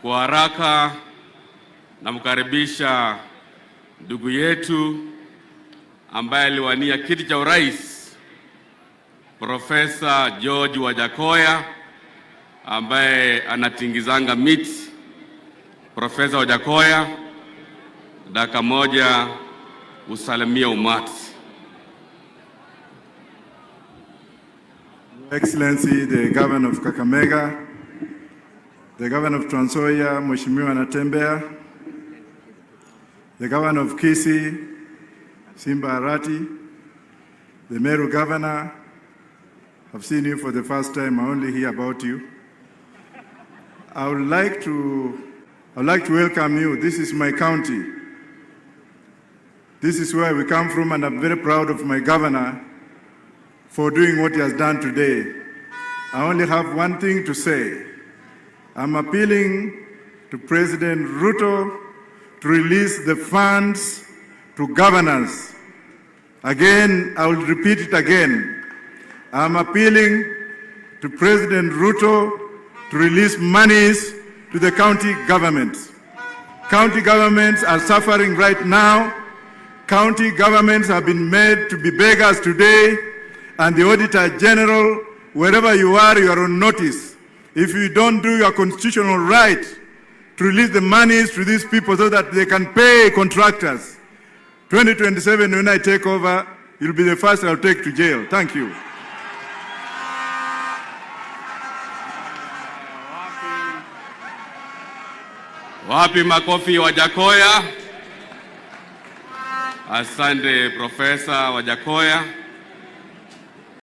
Kwa haraka namkaribisha ndugu yetu ambaye aliwania kiti cha urais, Profesa George Wajackoyah, ambaye anatingizanga miti. Profesa Wajackoyah, dakika moja usalimia umati. Excellency, the Governor of Kakamega, the Governor of Trans Nzoia, Mheshimiwa Natembea, the Governor of Kisii, Simba Arati, the Meru Governor, I've seen you for the first time, I only hear about you. I would like to welcome you. This is my county. This is where we come from, and I'm very proud of my governor for doing what he has done today. I only have one thing to say. I'm appealing to President Ruto to release the funds to governors. Again, I will repeat it again. I'm appealing to President Ruto to release monies to the county governments. County governments are suffering right now. County governments have been made to be beggars today, and the Auditor General, wherever you are on notice. If you don't do your constitutional right to release the monies to these people so that they can pay contractors, 2027 when I take over, you'll be the first I'll take to jail. Thank you. Wapi makofi Wajackoyah? Asante Profesa Wajackoyah.